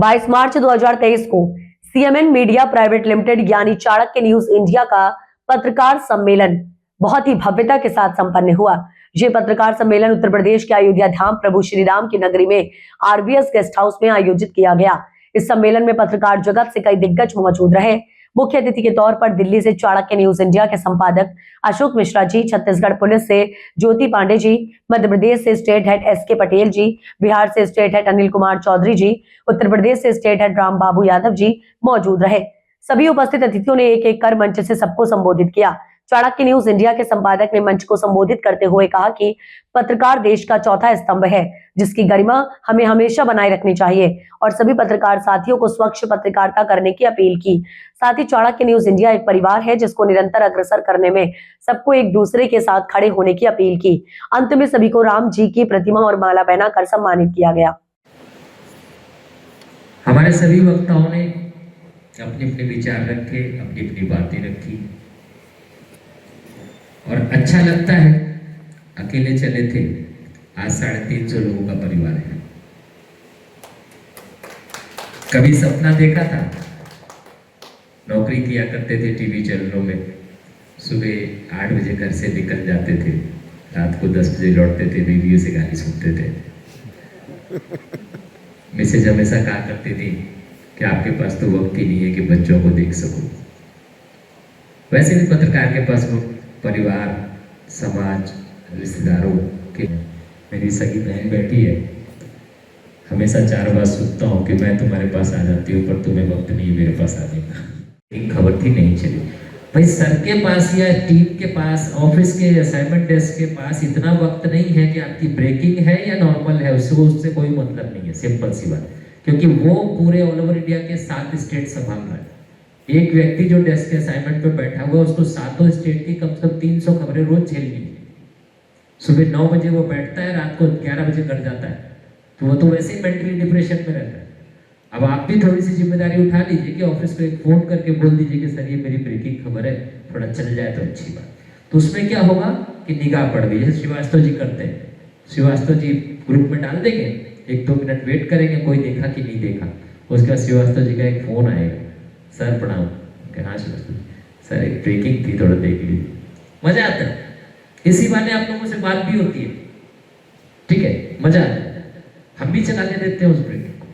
22 मार्च 2023 को CMN media private limited यानी Chanakya news India का पत्रकार सम्मेलन बहुत ही भव्यता के साथ संपन्न हुआ। ये पत्रकार सम्मेलन उत्तर प्रदेश के अयोध्या धाम प्रभु श्री राम की नगरी में आरबीएस गेस्ट हाउस में आयोजित किया गया। इस सम्मेलन में पत्रकार जगत से कई दिग्गज मौजूद रहे। मुख्य अतिथि के तौर पर दिल्ली से चाणक्य न्यूज इंडिया के संपादक अशोक मिश्रा जी, छत्तीसगढ़ पुलिस से ज्योति पांडे जी, मध्य प्रदेश से स्टेट हेड एसके पटेल जी, बिहार से स्टेट हेड अनिल कुमार चौधरी जी, उत्तर प्रदेश से स्टेट हेड राम बाबू यादव जी मौजूद रहे। सभी उपस्थित अतिथियों ने एक एक कर मंच से सबको संबोधित किया। चाणक्य न्यूज इंडिया के संपादक ने मंच को संबोधित करते हुए कहा कि पत्रकार देश का चौथा स्तंभ है, जिसकी गरिमा हमें हमेशा बनाए रखनी चाहिए और सभी पत्रकार साथियों को स्वच्छ पत्रकारिता करने की अपील की। साथ ही चाणक्य न्यूज इंडिया एक परिवार है जिसको निरंतर अग्रसर करने में सबको एक दूसरे के साथ खड़े होने की अपील की। अंत में सभी को राम जी की प्रतिमा और माला पहनाकर सम्मानित किया गया। हमारे सभी वक्ताओं ने अपने अपने विचार रखे, अपनी अपनी बातें रखी और अच्छा लगता है। अकेले चले थे, आज 350 लोगों का परिवार है। कभी सपना देखा था, नौकरी किया करते थे टीवी चैनलों में, सुबह 8 बजे घर से निकल जाते थे, रात को 10 बजे लौटते थे, रेडियो से गाली सुनते थे। मिसेज हमेशा कहा करती थी कि आपके पास तो वक्त ही नहीं है कि बच्चों को देख सको। वैसे भी पत्रकार के पास वो परिवार, समाज, रिश्तेदारों के, मेरी सगी बहन बैठी है, हमेशा 4 बार सुनता हूँ कि मैं तुम्हारे पास आ जाती हूँ पर तुम्हें वक्त नहीं मेरे पास आ जाएगा। एक खबर थी नहीं चली भाई, सर के पास या टीम के पास, ऑफिस के असाइनमेंट डेस्क के पास इतना वक्त नहीं है कि आपकी ब्रेकिंग है या नॉर्मल है, उससे कोई मतलब नहीं है। सिंपल सी बात, क्योंकि वो पूरे ऑल ओवर इंडिया के 7 स्टेट संभाल रहा है। एक व्यक्ति जो डेस्क के असाइनमेंट पे बैठा हुआ है, उसको 7 स्टेट की कम से कम 300 खबरें रोज झेलनी है। सुबह 9 बजे वो बैठता है, रात को 11 बजे घर जाता है, तो वो तो वैसे ही मेंटली डिप्रेशन में रहता है। अब आप भी थोड़ी सी जिम्मेदारी उठा लीजिए कि ऑफिस को एक फोन करके बोल दीजिए कि सर ये मेरी ब्रेकिंग खबर है, थोड़ा चल जाए तो अच्छी बात। तो उसमें क्या होगा कि निगाह पड़ गई, जैसे श्रीवास्तव जी करते हैं, श्रीवास्तव जी ग्रुप में डाल देंगे, 1-2 मिनट वेट करेंगे, कोई देखा कि नहीं देखा, उसके बाद श्रीवास्तव जी का एक फोन आएगा, सर प्रणाम। हाँ सर एक ब्रेकिंग थी, थोड़ा देख लीजिए, मजा आता है। इसी बहाने आप लोगों से बात भी होती है, ठीक है, मजा आता है। हम भी चलाने देते हैं उस ब्रेकिंग को,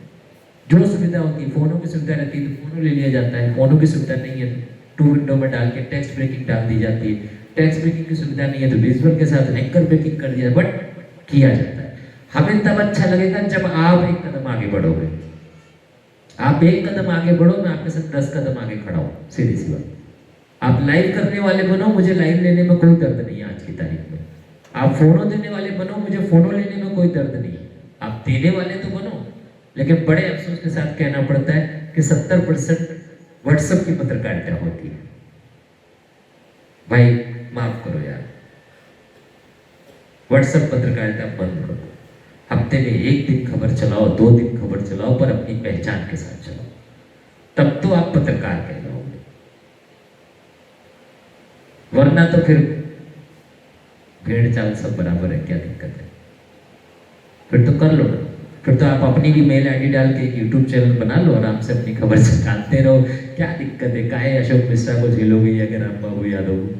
जो सुविधा होती है, फोनों की सुविधा रहती है तो फोनों ले लिया जाता है, फोनों की सुविधा नहीं है तो 2 विंडो में डाल के टेक्स्ट ब्रेकिंग डाल दी जाती है, टेक्स्ट ब्रेकिंग की सुविधा नहीं है तो विजुअल के साथ एंकर ब्रेकिंग कर दिया, बट किया जाता है। हमें तब अच्छा लगेगा जब आप एक कदम आगे बढ़ोगे। आप एक कदम आगे बढ़ो, मैं आपके साथ 10 कदम आगे खड़ा हूं, सीधी सी बात। आप लाइव करने वाले बनो, मुझे लाइव लेने में कोई दर्द नहीं है आज की तारीख में। आप फोनो देने वाले बनो, मुझे फोनो लेने में कोई दर्द नहीं है। आप देने वाले तो बनो, लेकिन बड़े अफसोस के साथ कहना पड़ता है कि 70% व्हाट्सएप की पत्रकारिता होती है। भाई माफ करो यार, व्हाट्सएप पत्रकारिता बंद करो। हफ्ते में 1 दिन खबर चलाओ, 2 दिन खबर चलाओ, पर अपनी पहचान के साथ चलाओ, तब तो आप पत्रकार कहलाओगे। वरना तो फिर भेड़ चाल सब बराबर है, क्या दिक्कत है? फिर तो कर लो ना, फिर तो आप अपनी भी मेल आईडी डाल के यूट्यूब चैनल बना लो, आराम से अपनी खबर चलाते रहो, क्या दिक्कत है? काहे अशोक मिश्रा को झेलोगे या अगर राम बाबू यादव को?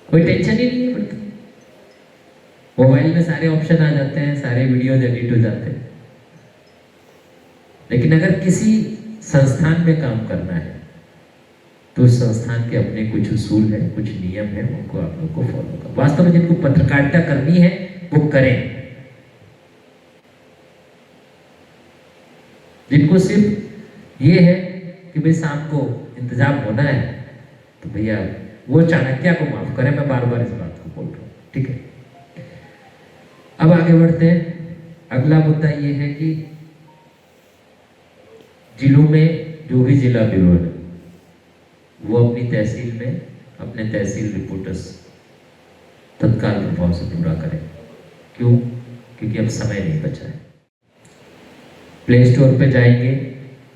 कोई टेंशन ही नहीं है। मोबाइल में सारे ऑप्शन आ जाते हैं, सारे वीडियोज एडिट हो जाते हैं। लेकिन अगर किसी संस्थान में काम करना है तो उस संस्थान के अपने कुछ उसूल है, कुछ नियम है, उनको आप लोग को फॉलो करो। वास्तव में जिनको पत्रकारिता करनी है वो करें, जिनको सिर्फ ये है कि भाई शाम को इंतजाम होना है तो भैया वो चाणक्य को माफ करें, मैं बार बार इस बात को बोल रहा हूँ, ठीक है। अब आगे बढ़ते हैं। अगला मुद्दा ये है कि जिलों में जो भी जिला ब्यूरो है वो अपनी तहसील में अपने तहसील रिपोर्टर्स तत्काल प्रभाव से पूरा करें। क्यों? क्योंकि अब समय नहीं बचा है। प्ले स्टोर पे जाएंगे,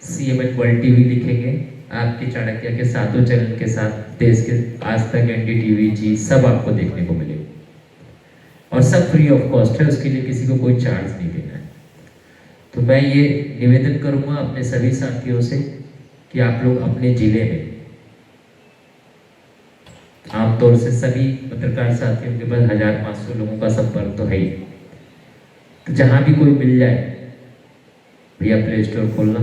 सीएमएन वर्ल्ड टीवी लिखेंगे, आपके चाणक्य के 7 चैनल के साथ देश के आज तक, एनडीटीवी, जी, सब आपको देखने को मिलेगा और सब फ्री ऑफ कॉस्ट है, उसके लिए किसी को कोई चार्ज नहीं देना है। तो मैं ये निवेदन करूंगा अपने सभी साथियों से कि आप लोग अपने जिले में, आमतौर से सभी पत्रकार साथियों के पास 1500 लोगों का संपर्क तो है ही, तो जहां भी कोई मिल जाए भैया प्ले स्टोर खोलना,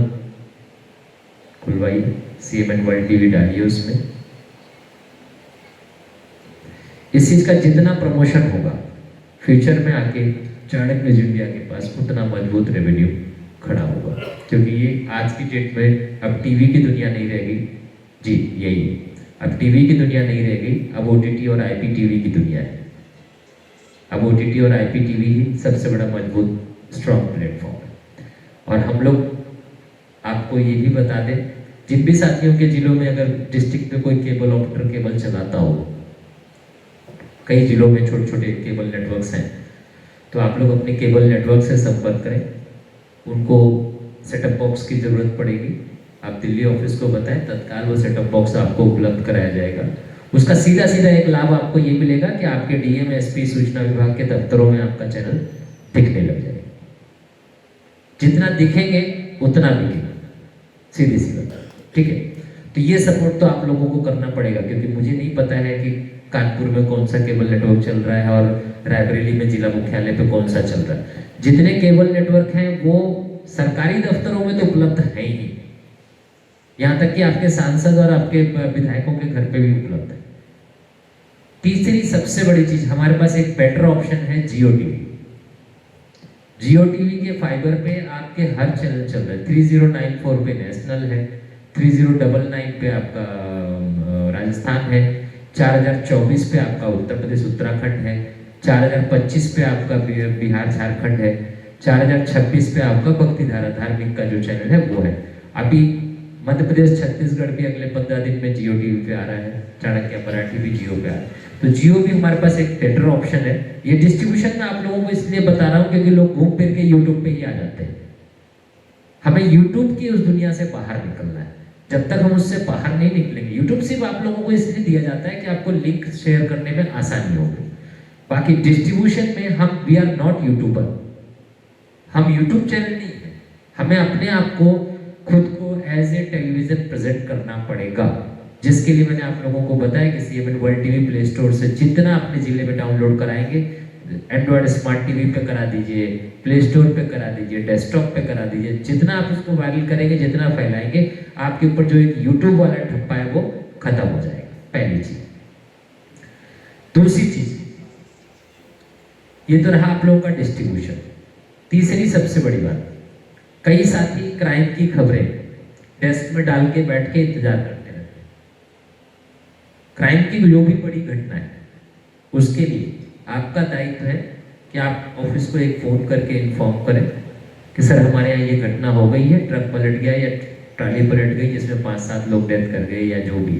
खुलवाइए, CMN वर्ल्ड टीवी डालिए, उसमें इस चीज का जितना प्रमोशन होगा फ्यूचर में आके चाणक्य न्यूज इंडिया के पास उतना मजबूत रेवेन्यू खड़ा होगा, क्योंकि ये आज की डेट में अब टीवी की दुनिया नहीं रहेगी जी, यही है, अब टीवी की दुनिया नहीं रहेगी, अब OTT और IPTV की दुनिया है। अब OTT और IPTV ही सबसे बड़ा मजबूत स्ट्रॉन्ग प्लेटफॉर्म है। और हम लोग आपको ये भी बता दें, जिन भी साथियों के जिलों में अगर डिस्ट्रिक्ट में कोई केबल ऑपरेटर केबल चलाता हो, कई जिलों में छोटे छोटे केबल नेटवर्क्स हैं, तो आप लोग अपने केबल नेटवर्क से संपर्क करें, उनको सेटअप बॉक्स की ज़रूरत पड़ेगी, आप दिल्ली ऑफिस को बताएं, तत्काल वो सेटअप बॉक्स आपको उपलब्ध कराया जाएगा। उसका सीधा सीधा एक लाभ आपको ये मिलेगा कि आपके DM SP सूचना विभाग के दफ्तरों में आपका चैनल दिखने लग जाएगा। जितना दिखेंगे उतना बिकेगा, सीधी सी बात, ठीक है। तो ये सपोर्ट तो आप लोगों को करना पड़ेगा, क्योंकि मुझे नहीं पता है कि कानपुर में कौन सा केबल नेटवर्क चल रहा है और रायबरेली में जिला मुख्यालय पे कौन सा चल रहा है। जितने केबल नेटवर्क हैं वो सरकारी दफ्तरों में तो उपलब्ध है ही नहीं, यहाँ तक कि आपके सांसद और आपके विधायकों के घर पे भी उपलब्ध है। तीसरी सबसे बड़ी चीज, हमारे पास एक बेटर ऑप्शन है जियो टीवी। जियो टीवी के फाइबर पे आपके हर चैनल चल रहा है। 3094 पे नेशनल है, 3099 पे आपका राजस्थान है, 4024 पे आपका उत्तर प्रदेश उत्तराखंड है, 4025 पे आपका बिहार झारखंड है, 4026 पे आपका भक्ति धारा धार्मिक का जो चैनल है वो है। अभी मध्य प्रदेश छत्तीसगढ़ भी अगले 15 दिन में जियो टीवी पे आ रहा है, चाणक्य मराठी भी जियो पे आ रहा है। तो जियो भी हमारे पास एक बेटर ऑप्शन है। ये डिस्ट्रीब्यूशन मैं आप लोगों को इसलिए बता रहा हूँ क्योंकि लोग घूम फिर के यूट्यूब पे ही आ जाते हैं। हमें यूट्यूब की उस दुनिया से बाहर निकलना है। जब तक हम उससे बाहर नहीं निकलेंगे, यूट्यूब सिर्फ आप लोगों को इसलिए दिया जाता है कि आपको लिंक शेयर करने में आसानी होगी। बाकी डिस्ट्रीब्यूशन में हम वी आर नॉट यूट्यूबर, हम यूट्यूब चैनल नहीं है। हमें अपने आप को खुद को एज ए टेलीविजन प्रेजेंट करना पड़ेगा, जिसके लिए मैंने आप लोगों को बताया कि CMN world TV play store से जितना अपने जिले में डाउनलोड कराएंगे, एंड्रॉयड स्मार्ट टीवी पे करा दीजिए, प्ले स्टोर पे करा दीजिए, डेस्कटॉप पे करा दीजिए, जितना आप उसको वायरल करेंगे, जितना फैलाएंगे, आपके ऊपर जो एक यूट्यूब वाला ठप्पा है वो खत्म हो जाएगा। पहली चीज। दूसरी चीज, ये तो रहा आप लोगों का डिस्ट्रीब्यूशन। तीसरी सबसे बड़ी बात, कई साथी क्राइम की खबरें डेस्क में डाल के बैठ के इंतजार करते रहते हैं। क्राइम की जो भी बड़ी घटना है उसके लिए आपका दायित्व है कि आप ऑफिस को एक फोन करके इन्फॉर्म करें कि सर हमारे यहाँ ये घटना हो गई है, ट्रक पलट गया या ट्राली पलट गई जिसमें 5-7 लोग डेथ कर गए, या जो भी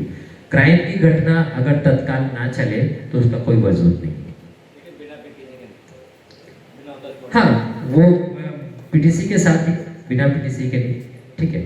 क्राइम की घटना अगर तत्काल ना चले तो उसका कोई वजूद नहीं। हाँ, वो PTC के साथ ही, बिना PTC के नहीं, ठीक है।